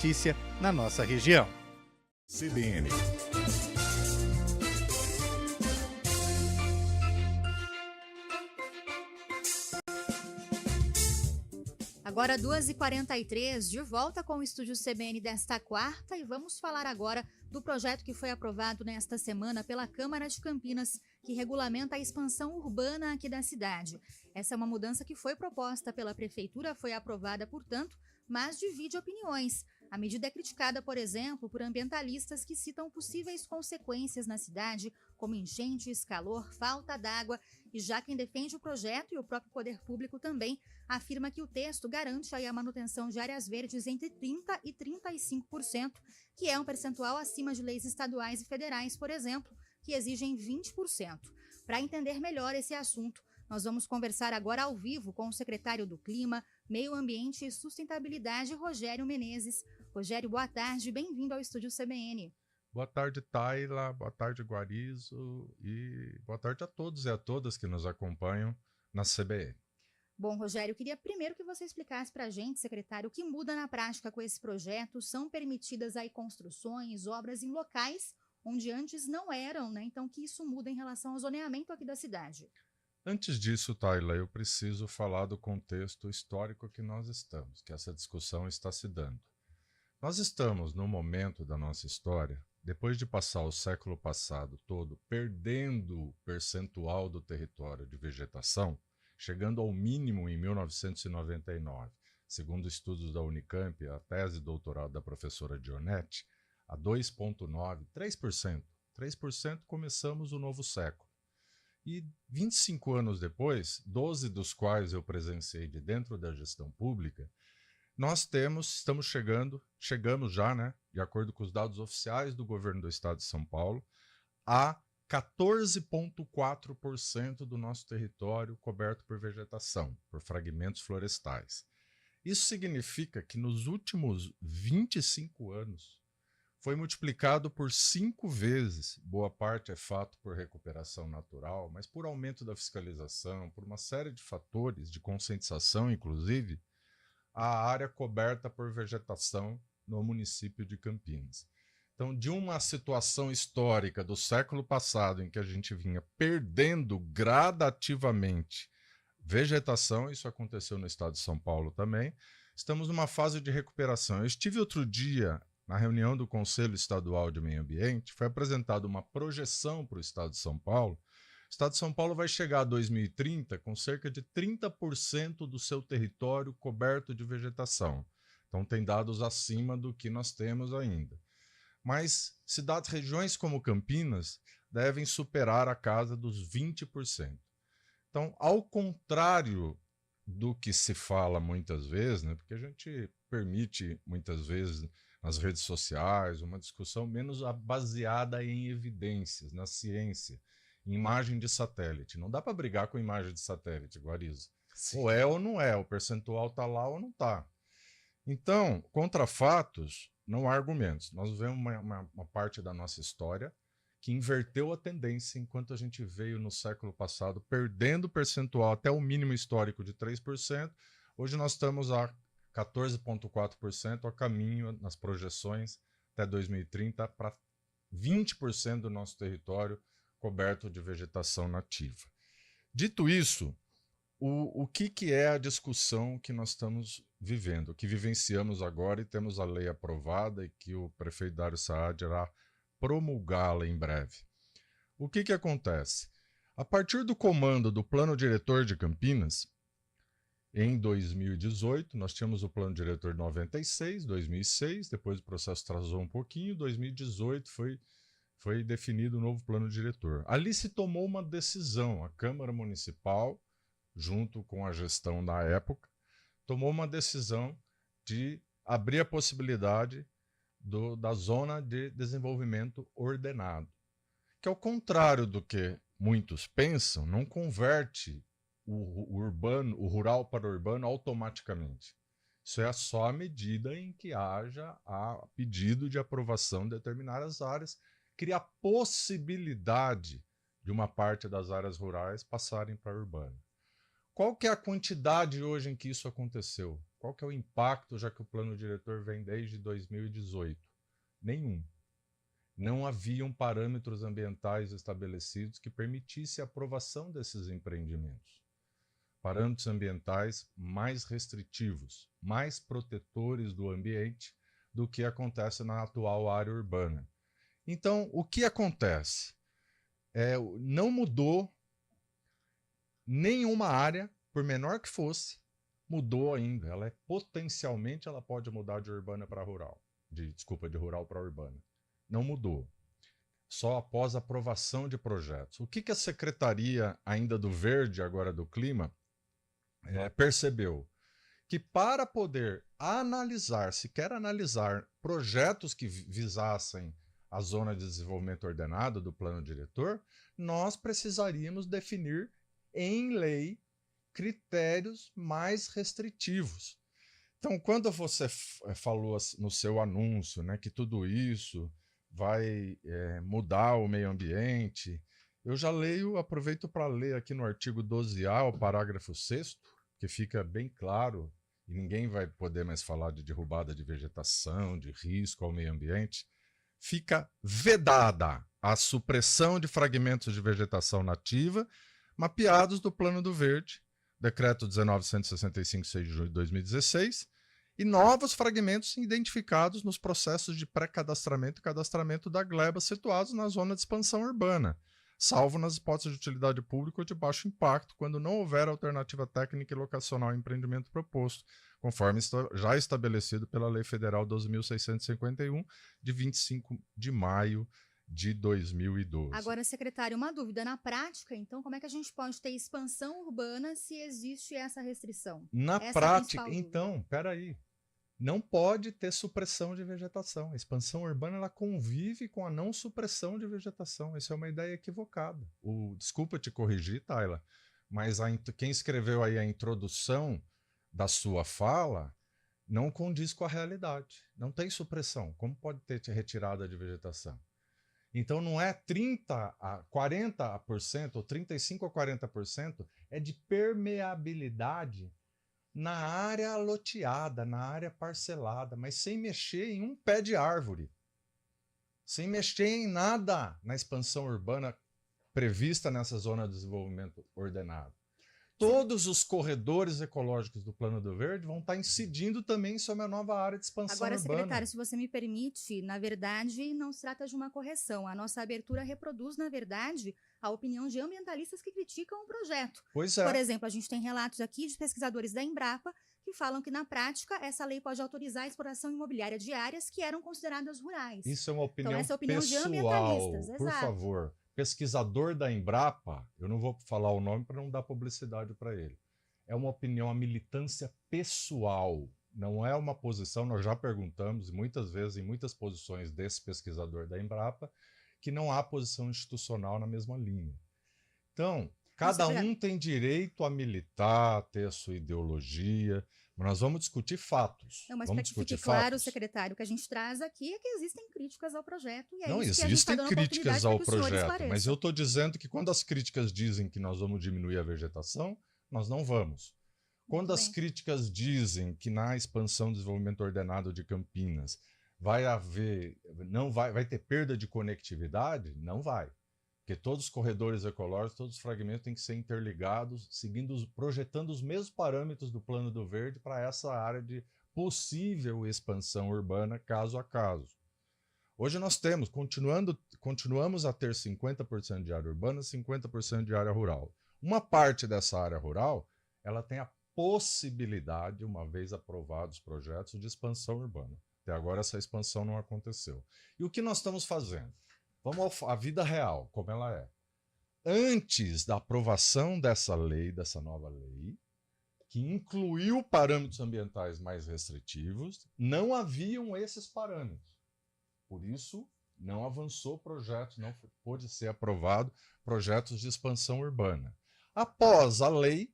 notícia na nossa região. CBN. Agora 2h43, de volta com o Estúdio CBN desta quarta, e vamos falar agora do projeto que foi aprovado nesta semana pela Câmara de Campinas, que regulamenta a expansão urbana aqui da cidade. Essa é uma mudança que foi proposta pela Prefeitura, foi aprovada, portanto, mas divide opiniões. A medida é criticada, por exemplo, por ambientalistas que citam possíveis consequências na cidade, como enchentes, calor, falta d'água, e já quem defende o projeto e o próprio poder público também afirma que o texto garante aí a manutenção de áreas verdes entre 30% e 35%, que é um percentual acima de leis estaduais e federais, por exemplo, que exigem 20%. Para entender melhor esse assunto, nós vamos conversar agora ao vivo com o secretário do Clima, Meio Ambiente e Sustentabilidade, Rogério Menezes. Rogério, boa tarde, bem-vindo ao Estúdio CBN. Boa tarde, Tayla, boa tarde, Guarizo, e boa tarde a todos e a todas que nos acompanham na CBN. Bom, Rogério, eu queria primeiro que você explicasse para a gente, secretário, o que muda na prática com esse projeto. São permitidas aí construções, obras em locais onde antes não eram, né? Então, que isso muda em relação ao zoneamento aqui da cidade? Antes disso, Tayla, eu preciso falar do contexto histórico que nós estamos, que essa discussão está se dando. Nós estamos num momento da nossa história, depois de passar o século passado todo perdendo o percentual do território de vegetação, chegando ao mínimo em 1999, segundo estudos da Unicamp, a tese de doutorado da professora Dionetti, a 2,9%, 3%. 3% começamos o novo século. E 25 anos depois, 12 dos quais eu presenciei de dentro da gestão pública, chegamos já, né, de acordo com os dados oficiais do governo do estado de São Paulo, a 14,4% do nosso território coberto por vegetação, por fragmentos florestais. Isso significa que nos últimos 25 anos foi multiplicado por 5 vezes, boa parte é fato por recuperação natural, mas por aumento da fiscalização, por uma série de fatores de conscientização, inclusive, a área coberta por vegetação no município de Campinas. Então, de uma situação histórica do século passado, em que a gente vinha perdendo gradativamente vegetação, isso aconteceu no estado de São Paulo também, estamos numa fase de recuperação. Eu estive outro dia na reunião do Conselho Estadual de Meio Ambiente, foi apresentada uma projeção para o estado de São Paulo. O estado de São Paulo vai chegar a 2030 com cerca de 30% do seu território coberto de vegetação. Então tem dados acima do que nós temos ainda. Mas regiões como Campinas devem superar a casa dos 20%. Então, ao contrário do que se fala muitas vezes, né, porque a gente permite muitas vezes nas redes sociais uma discussão menos baseada em evidências, na ciência, em imagem de satélite. Não dá para brigar com imagem de satélite, Guarizo. Ou é ou não é, o percentual está lá ou não está. Então, contra fatos, não há argumentos. Nós vemos uma parte da nossa história que inverteu a tendência enquanto a gente veio no século passado perdendo percentual até o mínimo histórico de 3%. Hoje nós estamos a 14,4% a caminho nas projeções até 2030 para 20% do nosso território coberto de vegetação nativa. Dito isso, o que é a discussão que nós estamos vivendo, que vivenciamos agora e temos a lei aprovada e que o prefeito Dario Saad irá promulgá-la em breve. O que acontece? A partir do comando do Plano Diretor de Campinas, em 2018, nós tínhamos o Plano Diretor de 96, 2006, depois o processo atrasou um pouquinho, 2018 foi definido o novo Plano Diretor. Ali se tomou uma decisão, a Câmara Municipal, junto com a gestão da época, tomou uma decisão de abrir a possibilidade da zona de desenvolvimento ordenado, que ao contrário do que muitos pensam, não converte o rural para o urbano automaticamente. Isso é só à medida em que haja a pedido de aprovação de determinadas áreas, cria a possibilidade de uma parte das áreas rurais passarem para a urbana. Qual que é a quantidade hoje em que isso aconteceu? Qual que é o impacto, já que o plano diretor vem desde 2018? Nenhum. Não haviam parâmetros ambientais estabelecidos que permitissem a aprovação desses empreendimentos. Parâmetros ambientais mais restritivos, mais protetores do ambiente do que acontece na atual área urbana. Então, o que acontece? Não mudou nenhuma área, por menor que fosse, mudou ainda. Potencialmente ela pode mudar de urbana para rural. De rural para urbana. Não mudou. Só após a aprovação de projetos. O que a Secretaria ainda do Verde, agora do Clima, percebeu? Que para poder sequer analisar projetos que visassem a zona de desenvolvimento ordenado do plano diretor, nós precisaríamos definir em lei critérios mais restritivos. Então, quando você falou no seu anúncio, né, que tudo isso vai mudar o meio ambiente, eu já aproveito para ler aqui no artigo 12A, o parágrafo 6º, que fica bem claro, e ninguém vai poder mais falar de derrubada de vegetação, de risco ao meio ambiente. Fica vedada a supressão de fragmentos de vegetação nativa mapeados do Plano do Verde, Decreto 19.165, 6 de junho de 2016, e novos fragmentos identificados nos processos de pré-cadastramento e cadastramento da gleba situados na zona de expansão urbana, salvo nas hipóteses de utilidade pública ou de baixo impacto, quando não houver alternativa técnica e locacional ao empreendimento proposto, conforme já estabelecido pela Lei Federal 12.651, de 25 de maio de 2012. Agora, secretário, uma dúvida. Na prática, então, como é que a gente pode ter expansão urbana se existe essa restrição? Na prática, então, peraí. Não pode ter supressão de vegetação. A expansão urbana ela convive com a não supressão de vegetação. Essa é uma ideia equivocada. Desculpa te corrigir, Tayla, mas quem escreveu aí a introdução da sua fala não condiz com a realidade. Não tem supressão. Como pode ter retirada de vegetação? Então não é 30% a 40% ou 35% a 40%, é de permeabilidade na área loteada, na área parcelada, mas sem mexer em um pé de árvore, sem mexer em nada na expansão urbana prevista nessa zona de desenvolvimento ordenado. Todos os corredores ecológicos do Plano do Verde vão estar incidindo também sobre a nova área de expansão urbana. Agora, secretário, se você me permite, na verdade, não se trata de uma correção. A nossa abertura reproduz, na verdade, a opinião de ambientalistas que criticam o projeto. Pois é. Por exemplo, a gente tem relatos aqui de pesquisadores da Embrapa que falam que, na prática, essa lei pode autorizar a exploração imobiliária de áreas que eram consideradas rurais. Isso é uma opinião então, essa é a opinião pessoal, de ambientalistas. por Exato. favor. Pesquisador da Embrapa, eu não vou falar o nome para não dar publicidade para ele. É uma opinião, uma militância pessoal, não é uma posição. Nós já perguntamos muitas vezes, em muitas posições desse pesquisador da Embrapa, que não há posição institucional na mesma linha. Então, cada um tem direito a militar, a ter a sua ideologia, mas nós vamos discutir fatos. Não, mas vamos para que fique claro, secretário, o que a gente traz aqui é que existem críticas ao projeto. E é não, isso que a gente existem tá dando críticas ao projeto, esclareça. mas eu estou dizendo que quando as críticas dizem que nós vamos diminuir a vegetação, nós não vamos. Quando as críticas dizem que na expansão do desenvolvimento ordenado de Campinas vai ter perda de conectividade, não vai. Porque todos os corredores ecológicos, todos os fragmentos têm que ser interligados, projetando os mesmos parâmetros do Plano do Verde para essa área de possível expansão urbana, caso a caso. Hoje nós continuamos a ter 50% de área urbana, 50% de área rural. Uma parte dessa área rural, ela tem a possibilidade, uma vez aprovados os projetos, de expansão urbana. Até agora essa expansão não aconteceu. E o que nós estamos fazendo? Vamos à vida real, como ela é. Antes da aprovação dessa lei, dessa nova lei, que incluiu parâmetros ambientais mais restritivos, não haviam esses parâmetros. Por isso, não avançou o projeto, não pôde ser aprovado projetos de expansão urbana. Após a lei,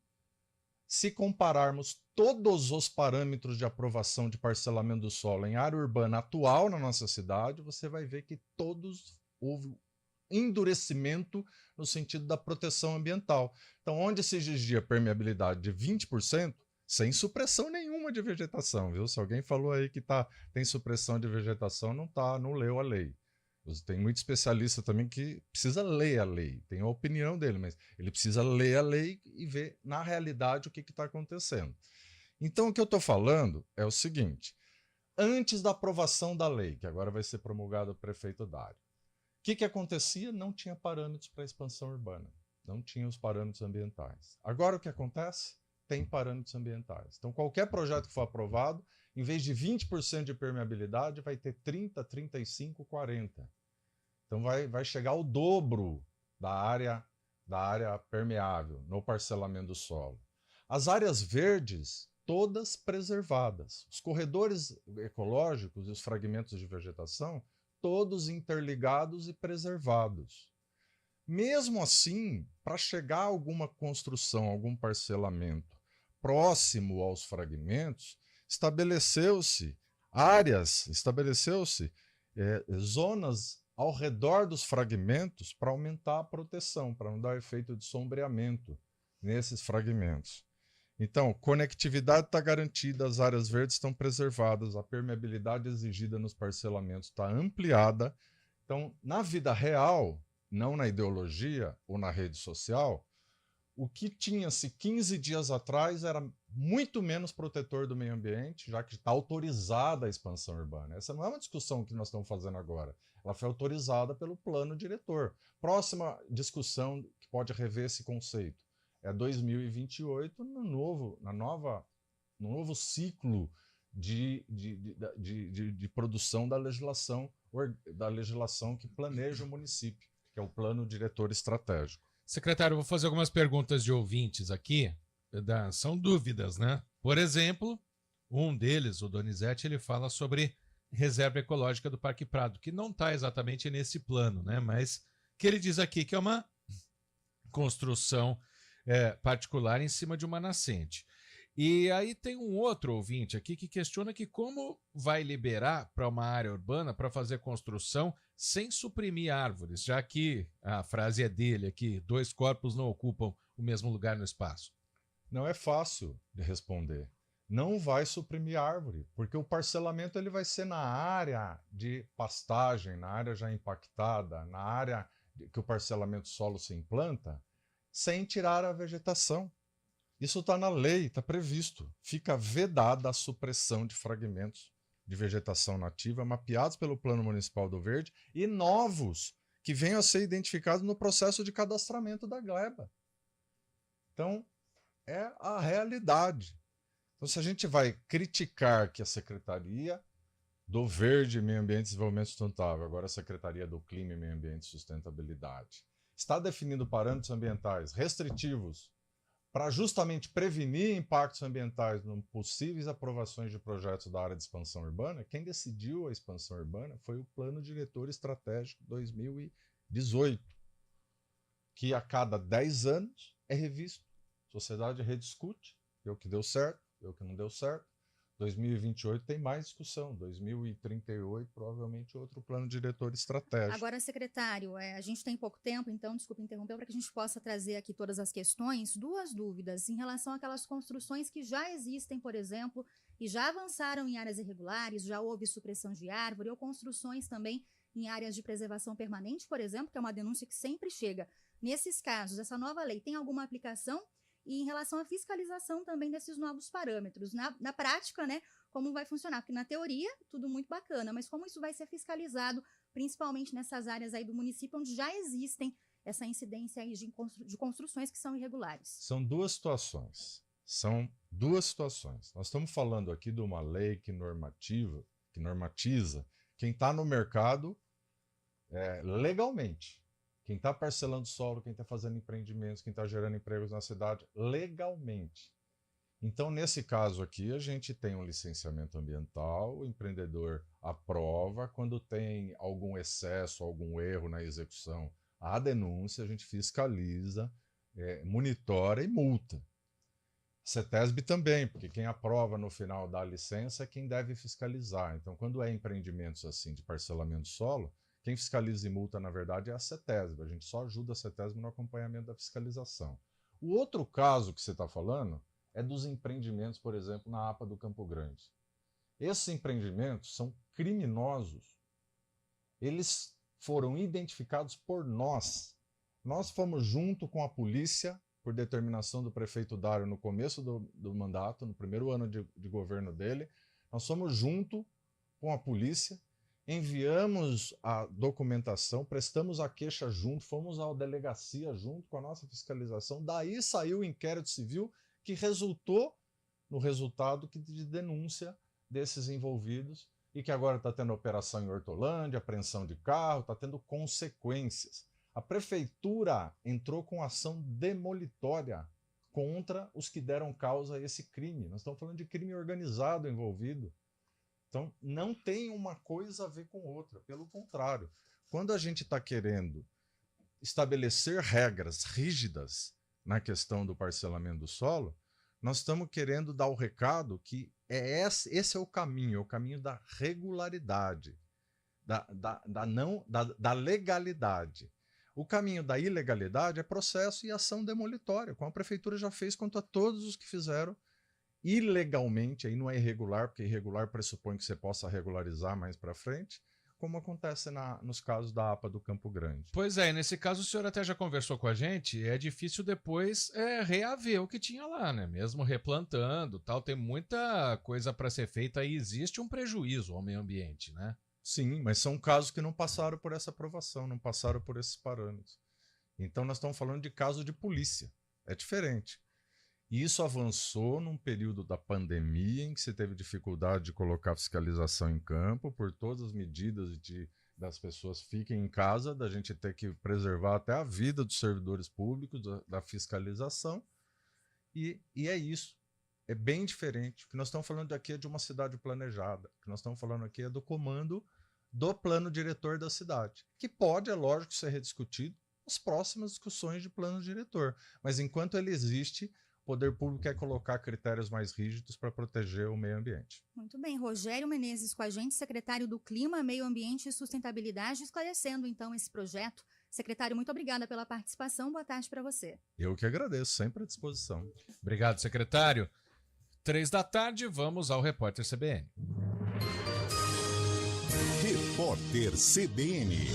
se compararmos todos os parâmetros de aprovação de parcelamento do solo em área urbana atual na nossa cidade, você vai ver que todos houve endurecimento no sentido da proteção ambiental. Então, onde se exigia permeabilidade de 20%, sem supressão nenhuma nenhuma de vegetação, viu? Se alguém falou aí que tem supressão de vegetação, não leu a lei. Tem muito especialista também que precisa ler a lei, tem a opinião dele, mas ele precisa ler a lei e ver na realidade o que está acontecendo. Então, o que eu estou falando é o seguinte: antes da aprovação da lei, que agora vai ser promulgada o prefeito da área, o que acontecia? Não tinha parâmetros para expansão urbana, não tinha os parâmetros ambientais. Agora o que acontece? Tem parâmetros ambientais. Então, qualquer projeto que for aprovado, em vez de 20% de permeabilidade, vai ter 30%, 35%, 40%. Então, vai chegar ao dobro da área permeável no parcelamento do solo. As áreas verdes, todas preservadas. Os corredores ecológicos e os fragmentos de vegetação, todos interligados e preservados. Mesmo assim, para chegar a alguma construção, algum parcelamento próximo aos fragmentos, estabeleceu-se zonas ao redor dos fragmentos para aumentar a proteção, para não dar efeito de sombreamento nesses fragmentos. Então, conectividade está garantida, as áreas verdes estão preservadas, a permeabilidade exigida nos parcelamentos está ampliada. Então, na vida real, não na ideologia ou na rede social, o que tinha-se 15 dias atrás era muito menos protetor do meio ambiente, já que está autorizada a expansão urbana. Essa não é uma discussão que nós estamos fazendo agora. Ela foi autorizada pelo plano diretor. Próxima discussão que pode rever esse conceito é 2028, no novo ciclo de produção da legislação que planeja o município, que é o plano diretor estratégico. Secretário, eu vou fazer algumas perguntas de ouvintes aqui. São dúvidas, né? Por exemplo, um deles, o Donizete, ele fala sobre reserva ecológica do Parque Prado, que não está exatamente nesse plano, né? Mas que ele diz aqui que é uma construção particular em cima de uma nascente. E aí tem um outro ouvinte aqui que questiona que como vai liberar para uma área urbana para fazer construção sem suprimir árvores, já que a frase é dele aqui, 2 corpos não ocupam o mesmo lugar no espaço. Não é fácil de responder. Não vai suprimir árvore, porque o parcelamento ele vai ser na área de pastagem, na área já impactada, na área que o parcelamento solo se implanta, sem tirar a vegetação. Isso está na lei, está previsto. Fica vedada a supressão de fragmentos de vegetação nativa mapeados pelo Plano Municipal do Verde e novos que venham a ser identificados no processo de cadastramento da gleba. Então, é a realidade. Então, se a gente vai criticar que a Secretaria do Verde, Meio Ambiente e Desenvolvimento Sustentável, agora a Secretaria do Clima e Meio Ambiente e Sustentabilidade, está definindo parâmetros ambientais restritivos para justamente prevenir impactos ambientais em possíveis aprovações de projetos da área de expansão urbana, quem decidiu a expansão urbana foi o Plano Diretor Estratégico 2018, que a cada 10 anos é revisto. A sociedade rediscute, vê o que deu certo, vê o que não deu certo. 2028 tem mais discussão, 2038 provavelmente outro plano diretor estratégico. Agora, secretário, a gente tem pouco tempo, então, desculpe interromper, para que a gente possa trazer aqui todas as questões. 2 dúvidas em relação àquelas construções que já existem, por exemplo, e já avançaram em áreas irregulares, já houve supressão de árvore, ou construções também em áreas de preservação permanente, por exemplo, que é uma denúncia que sempre chega. Nesses casos, essa nova lei tem alguma aplicação? E em relação à fiscalização também desses novos parâmetros. Na prática, né, como vai funcionar? Porque na teoria, tudo muito bacana, mas como isso vai ser fiscalizado, principalmente nessas áreas aí do município, onde já existem essa incidência aí de construções que são irregulares? São duas situações. Nós estamos falando aqui de uma lei que normatiza quem está no mercado legalmente. Quem está parcelando solo, quem está fazendo empreendimentos, quem está gerando empregos na cidade, legalmente. Então, nesse caso aqui, a gente tem um licenciamento ambiental, o empreendedor aprova, quando tem algum excesso, algum erro na execução, há denúncia, a gente fiscaliza, monitora e multa. CETESB também, porque quem aprova no final da licença é quem deve fiscalizar. Então, quando é empreendimentos assim de parcelamento solo, quem fiscaliza e multa, na verdade, é a CETESB. A gente só ajuda a CETESB no acompanhamento da fiscalização. O outro caso que você está falando é dos empreendimentos, por exemplo, na APA do Campo Grande. Esses empreendimentos são criminosos. Eles foram identificados por nós. Nós fomos junto com a polícia, por determinação do prefeito Dário no começo do mandato, no primeiro ano de governo dele. Nós fomos junto com a polícia, enviamos a documentação, prestamos a queixa junto, fomos à delegacia junto com a nossa fiscalização. Daí saiu o inquérito civil que resultou no resultado de denúncia desses envolvidos e que agora está tendo operação em Hortolândia, apreensão de carro, está tendo consequências. A prefeitura entrou com ação demolitória contra os que deram causa a esse crime. Nós estamos falando de crime organizado envolvido. Então, não tem uma coisa a ver com outra. Pelo contrário, quando a gente está querendo estabelecer regras rígidas na questão do parcelamento do solo, nós estamos querendo dar o recado que esse é o caminho da regularidade, da legalidade. O caminho da ilegalidade é processo e ação demolitória, como a prefeitura já fez contra todos os que fizeram ilegalmente, aí não é irregular, porque irregular pressupõe que você possa regularizar mais para frente, como acontece nos casos da APA do Campo Grande. Pois é, nesse caso o senhor até já conversou com a gente, é difícil depois reaver o que tinha lá, né? Mesmo replantando, tal, tem muita coisa para ser feita e existe um prejuízo ao meio ambiente, né? Sim, mas são casos que não passaram por essa aprovação, não passaram por esses parâmetros. Então nós estamos falando de caso de polícia, é diferente. E isso avançou num período da pandemia em que se teve dificuldade de colocar fiscalização em campo por todas as medidas das pessoas fiquem em casa, da gente ter que preservar até a vida dos servidores públicos, da fiscalização. E é isso. É bem diferente. O que nós estamos falando aqui é de uma cidade planejada. O que nós estamos falando aqui é do comando do plano diretor da cidade, que pode, é lógico, ser rediscutido nas próximas discussões de plano diretor. Mas enquanto ele existe, o poder público quer colocar critérios mais rígidos para proteger o meio ambiente. Muito bem. Rogério Menezes com a gente, secretário do Clima, Meio Ambiente e Sustentabilidade, esclarecendo então esse projeto. Secretário, muito obrigada pela participação. Boa tarde para você. Eu que agradeço, sempre à disposição. Obrigado, secretário. 15h, vamos ao Repórter CBN. Repórter CBN.